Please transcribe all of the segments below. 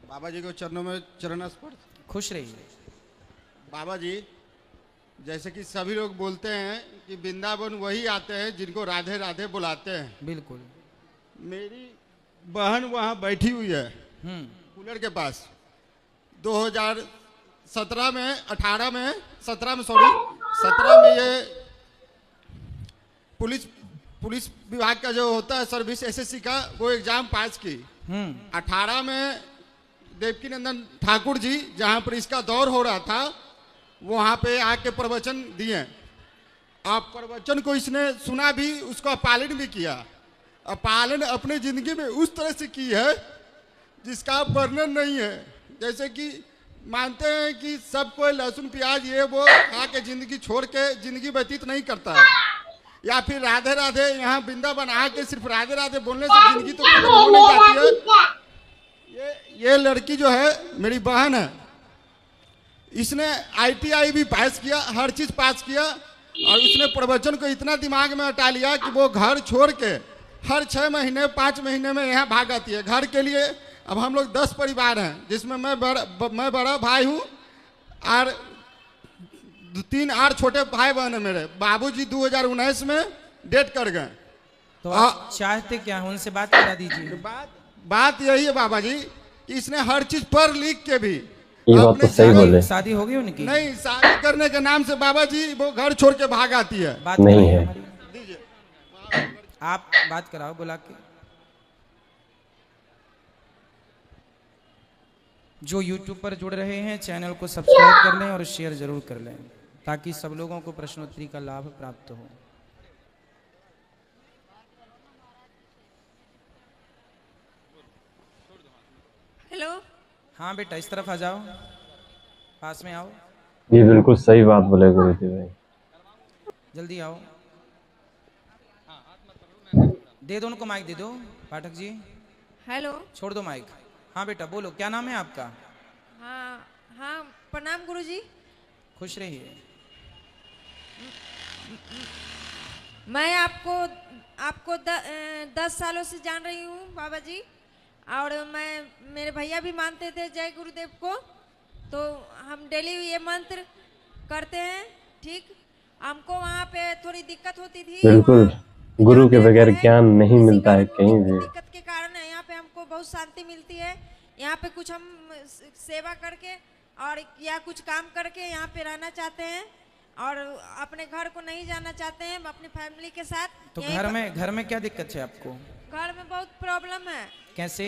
बाबा जी को चरणों में चरण स्पर्श। खुश रहिए। बाबा जी, जैसे कि सभी लोग बोलते हैं कि वृंदावन वही आते हैं जिनको राधे राधे बुलाते हैं। बिल्कुल। मेरी बहन वहाँ बैठी हुई है कूलर के पास। 2017 में 18 में 17 में सॉरी 17 में ये पुलिस विभाग का जो होता है सर्विस एसएससी का वो एग्जाम पास की। 18 में देवकी नंदन ठाकुर जी जहाँ पर इसका दौर हो रहा था वहाँ पे आके प्रवचन दिए। आप प्रवचन को इसने सुना भी, उसका पालन भी किया। पालन अपने जिंदगी में उस तरह से की है जिसका वर्णन नहीं है। जैसे कि मानते हैं कि सब कोई लहसुन प्याज ये वो खा के जिंदगी छोड़ के जिंदगी व्यतीत नहीं करता है, या फिर राधे राधे यहाँ वृंदावन आके सिर्फ राधे राधे बोलने से जिंदगी तो खत्म हो नहीं जाती है। ये लड़की जो है मेरी बहन है, इसने ITI भी पास किया, हर चीज पास किया, और उसने प्रवचन को इतना दिमाग में हटा लिया कि वो घर छोड़ के हर 6 महीने 5 महीने में यहाँ भाग आती है घर के लिए। अब हम लोग 10 परिवार हैं जिसमें मैं बड़ा भाई हूँ और 3 और छोटे भाई बहन है मेरे। बाबूजी 2019 में डेथ कर गए। तो आप चाहते क्या हैं? उनसे बात करा दीजिए। बात यही है बाबा जी कि इसने हर चीज पढ़ लिख के भी ये बात तो सही बोले। शादी होगी उनकी? नहीं, शादी करने के नाम से बाबा जी वो घर छोड़ के भाग आती है। बात नहीं है। आप बात कराओ बुला के। जो YouTube पर जुड़ रहे हैं चैनल को सब्सक्राइब कर लें और शेयर जरूर कर लें ताकि सब लोगों को प्रश्नोत्तरी का लाभ प्राप्त हो। हेलो। हाँ बेटा इस तरफ आ जाओ, पास में आओ। ये बिल्कुल सही बात बोले गुरुजी भाई। जल्दी आओ, दे दो उनको माइक, दे दो पाठक जी। हेलो। छोड़ दो माइक। हाँ बेटा बोलो, क्या नाम है आपका? हाँ हाँ, प्रणाम गुरुजी। खुश रहिए। मैं आपको 10 सालों से जान रही हूँ बाबा जी, और मेरे भैया भी मानते थे जय गुरुदेव को, तो हम डेली ये मंत्र करते हैं। ठीक, हमको वहाँ पे थोड़ी दिक्कत होती थी। बिल्कुल, गुरु के बगैर ज्ञान नहीं मिलता है कहीं भी। दिक्कत के कारण यहाँ पे हमको बहुत शांति मिलती है। यहाँ पे कुछ हम सेवा करके और या कुछ काम करके यहाँ पे रहना चाहते हैं और अपने घर को नहीं जाना चाहते हैं अपनी फैमिली के साथ। तो घर में क्या दिक्कत है आपको? घर में बहुत प्रॉब्लम है। कैसे?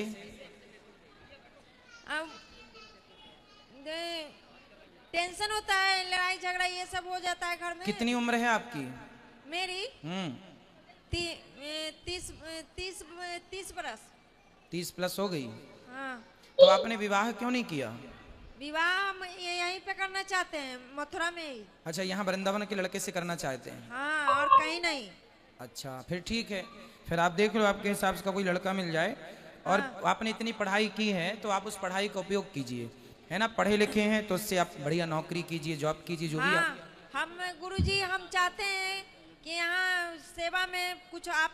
टेंशन होता है, लड़ाई झगड़ा ये सब हो जाता है घर में। कितनी उम्र है आपकी? मेरी 30 बरस। 30 प्लस हो गई। हाँ। तो आपने विवाह क्यों नहीं किया? विवाह हम यहीं पे करना चाहते हैं, मथुरा में ही। अच्छा, यहाँ वृंदावन के लड़के से करना चाहते हैं? हाँ, और कहीं नहीं। अच्छा, फिर ठीक है, फिर आप देख लो आपके हिसाब से कोई लड़का मिल जाए। और आपने इतनी पढ़ाई की है तो आप उस पढ़ाई का उपयोग कीजिए, है ना। पढ़े लिखे हैं तो उससे आप बढ़िया नौकरी कीजिए, जॉब कीजिए, जो भी आप। हम गुरुजी हम चाहते हैं कि यहाँ सेवा में कुछ आप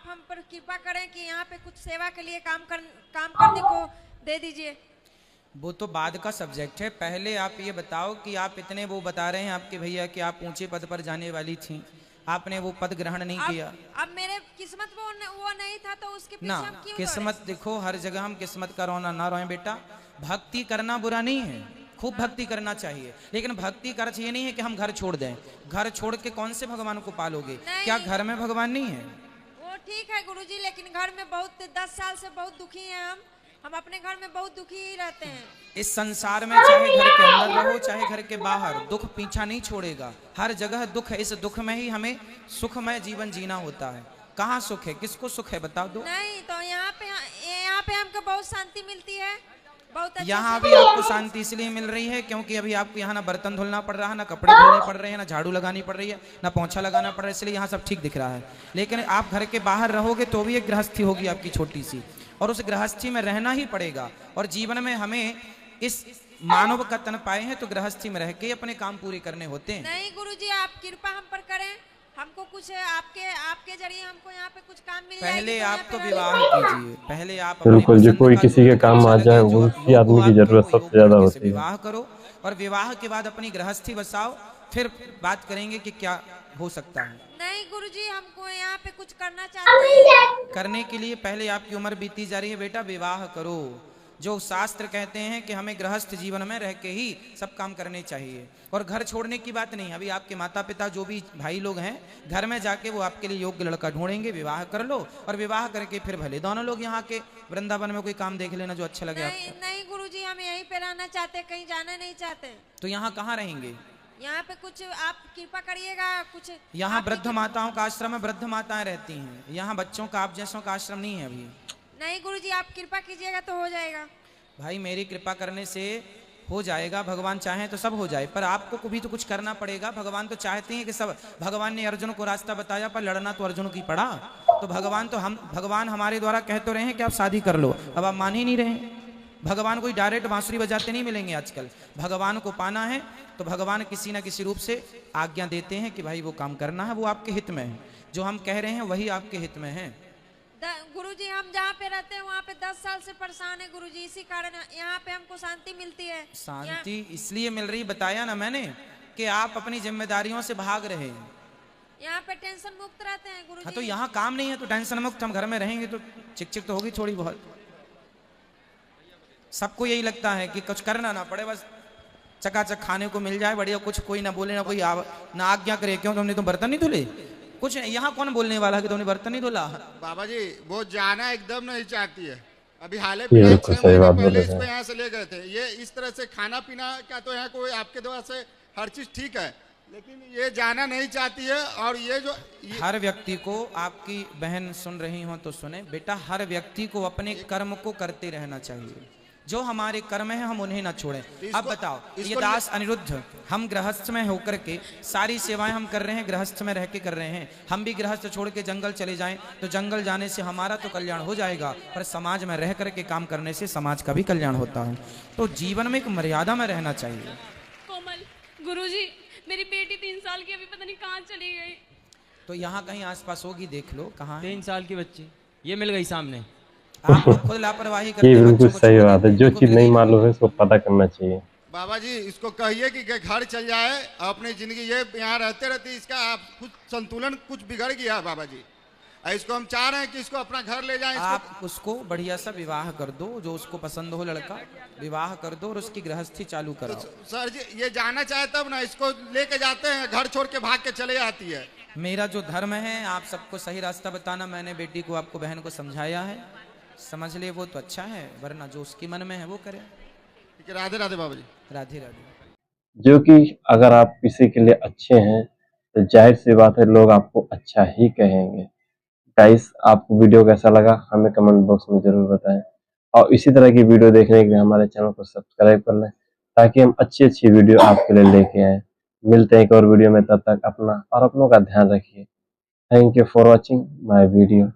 हम पर कृपा करें कि यहाँ पे कुछ सेवा के लिए काम करने को दे दीजिए। वो तो बाद का सब्जेक्ट है, पहले आप ये बताओ कि आप इतने वो बता रहे हैं आपके भैया कि आप ऊंचे पद पर जाने वाली थी, आपने वो पद ग्रहण नहीं किया। अब मेरे किस्मत वो नहीं था तो उसके पीछे ना, हम क्यों किस्मत देखो, हर जगह हम किस्मत का रोना ना रोएं बेटा। भक्ति करना बुरा नहीं है, खूब भक्ति करना चाहिए, लेकिन भक्ति का अर्थ ये नहीं है कि हम घर छोड़ दें। घर छोड़ के कौन से भगवान को पालोगे? क्या घर में भगवान नहीं है? वो ठीक है गुरुजी, लेकिन घर में बहुत 10 साल से बहुत दुखी हैं हम अपने घर में बहुत दुखी ही रहते हैं। इस संसार में चाहे घर के अंदर रहो चाहे घर के बाहर, दुख पीछा नहीं छोड़ेगा। हर जगह दुख है, इस दुख में ही हमें सुखमय जीवन जीना होता है। कहाँ सुख है? किसको सुख है बता दो। नहीं तो यहाँ पे हमको बहुत शांति मिलती है, बहुत अच्छा। यहाँ भी आपको शांति इसलिए मिल रही है क्योंकि अभी आपको यहाँ ना बर्तन धुलना पड़ रहा है, ना कपड़े धोने पड़ रहे हैं, ना झाड़ू लगानी पड़ रही है, ना पोंछा लगाना पड़ रहा है, इसलिए यहाँ सब ठीक दिख रहा है। लेकिन आप घर के बाहर रहोगे तो भी एक गृहस्थी होगी आपकी छोटी सी, और उस गृहस्थी में रहना ही पड़ेगा। और जीवन में हमें इस मानव का तन पाए हैं तो गृहस्थी में रह के अपने काम पूरे करने होते हैं। नहीं गुरुजी, आप कृपा हम पर करें हमको कुछ आपके आपके जरिए हमको यहाँ पे कुछ काम मिल जाएगी पहले तो यहाँ आप पे तो रह विवाह लेंगे। कीजिए, पहले आप अपने बिल्कुल, जो पसंद कोई का किसी जो के काम अच्छा आ लगे, जाए जो उसी योग को आदमी की आप जरूरत करो, सबसे योग ज्यादा करके से होती है। विवाह करो और विवाह के बाद अपनी गृहस्थी बसाओ, फिर बात करेंगे कि क्या हो सकता है। नहीं गुरुजी, हमको यहाँ पे कुछ करना चाहते हैं। करने के लिए पहले आपकी उम्र बीती जा रही है बेटा, विवाह करो। जो शास्त्र कहते हैं कि हमें गृहस्थ जीवन में रह के ही सब काम करने चाहिए, और घर छोड़ने की बात नहीं। अभी आपके माता पिता जो भी भाई लोग हैं, घर में जाके वो आपके लिए योग्य लड़का ढूंढेंगे, विवाह कर लो, और विवाह करके फिर भले दोनों लोग यहाँ के वृंदावन में कोई काम देख लेना जो अच्छा लगे नहीं आपको। नहीं गुरुजी, हम यहीं पे रहना चाहते, कहीं जाना नहीं चाहते। तो यहाँ कहाँ रहेंगे? यहाँ पे कुछ आप कृपा करिएगा कुछ। यहाँ आपकी वृद्ध माताओं का आश्रम है, वृद्ध माताएं रहती हैं यहाँ, बच्चों का आप जैसों का आश्रम नहीं है अभी। नहीं गुरुजी, आप कृपा कीजिएगा तो हो जाएगा। भाई मेरी कृपा करने से हो जाएगा, भगवान चाहे तो सब हो जाए, पर आपको भी तो कुछ करना पड़ेगा। भगवान तो चाहते हैं कि सब, भगवान ने अर्जुन को रास्ता बताया पर लड़ना तो अर्जुन की पड़ा। तो भगवान हमारे द्वारा कह तो रहे हैं कि आप शादी कर लो, अब आप मान ही नहीं रहे। भगवान कोई डायरेक्ट बांसुरी बजाते नहीं मिलेंगे आजकल। भगवान को पाना है तो भगवान किसी न किसी रूप से आज्ञा देते हैं कि भाई वो काम करना है, वो आपके हित में है। जो हम कह रहे हैं वही आपके हित में है। गुरुजी, हम जहाँ पे रहते हैं वहाँ पे 10 साल से परेशान है गुरुजी, इसी कारण यहाँ पे हमको शांति मिलती है। शांति इसलिए मिल रही, बताया ना मैंने, कि आप अपनी जिम्मेदारियों से भाग रहे हैं। यहाँ पे टेंशन मुक्त रहते हैं गुरुजी। हाँ, तो यहाँ काम नहीं है तो टेंशन मुक्त, हम घर में रहेंगे तो चिक चिक तो होगी थोड़ी बहुत। सबको यही लगता है कि कुछ करना ना पड़े, बस चकाचक खाने को मिल जाए, बढ़िया, कुछ कोई ना बोले, ना कोई ना आज्ञा करे, क्यों तुमने तो बर्तन नहीं धुले, कुछ यहाँ कौन बोलने वाला कि तुमने बर्तन नहीं धुला। बाबा जी वो जाना एकदम नहीं चाहती है। अभी हाल ही ये फिलहाल बिल्कुल 6 सही महीने बात पहले बोले इसको हैं। यहाँ से ले गए थे। ये इस तरह से खाना पीना का तो यहाँ कोई आपके द्वारा से हर चीज ठीक है, लेकिन ये जाना नहीं चाहती है। और ये जो हर व्यक्ति को, आपकी बहन सुन रही हो तो सुने बेटा, हर व्यक्ति को अपने कर्म को करते रहना चाहिए। जो हमारे कर्म है हम उन्हें ना छोड़ें। अब बताओ, ये दास अनिरुद्ध, हम गृहस्थ में होकर के सारी सेवाएं हम कर रहे हैं, गृहस्थ में रह के कर रहे हैं। हम भी गृहस्थ छोड़ के जंगल चले जाएं तो जंगल जाने से हमारा तो कल्याण हो जाएगा, पर समाज में रह करके काम करने से समाज का भी कल्याण होता है। तो जीवन में एक मर्यादा में रहना चाहिए। कोमल, गुरुजी, मेरी बेटी 3 साल की अभी पता नहीं कहाँ चली गई। तो यहाँ कहीं आसपास होगी, देख लो कहाँ है। 3 साल की बच्ची ये मिल गई सामने। आप लोग खुद लापरवाही करते ये हैं, बिल्कुल बच्चों को सही छोड़ बात है। देते जो हैं, चीज उनको नहीं भी मालूम है उसको पता करना चाहिए। बाबा जी इसको कहिए कि घर चल जाए, अपनी जिंदगी ये यहाँ रहते रहते इसका आप कुछ संतुलन कुछ बिगड़ गया है बाबा जी। इसको हम चाह रहे हैं कि इसको अपना घर ले जाएं। आप उसको बढ़िया सा विवाह कर दो, जो उसको पसंद हो लड़का, विवाह कर दो और उसकी गृहस्थी चालू कराओ। सर जी ये जाना चाहे तब ना, इसको लेके जाते हैं, घर छोड़ के भाग के चले आती है। मेरा जो धर्म है आप सबको सही रास्ता बताना। मैंने बेटी को, आपको बहन को समझाया है, समझ ले वो तो अच्छा है, वरना जो उसके मन में है वो करे। ठीक है, राधे राधे बाबा जी। राधे राधे। जो कि अगर आप किसी के लिए अच्छे हैं तो जाहिर सी बात है लोग आपको अच्छा ही कहेंगे। गाइस, आपको वीडियो कैसा लगा हमें कमेंट बॉक्स में जरूर बताएं, और इसी तरह की वीडियो देखने के लिए हमारे चैनल को सब्सक्राइब कर लें ताकि हम अच्छी अच्छी वीडियो आपके लिए लेके आए। मिलते हैं एक और वीडियो में, तब तक अपना और अपनों का ध्यान रखिए। Thank you for watching my video.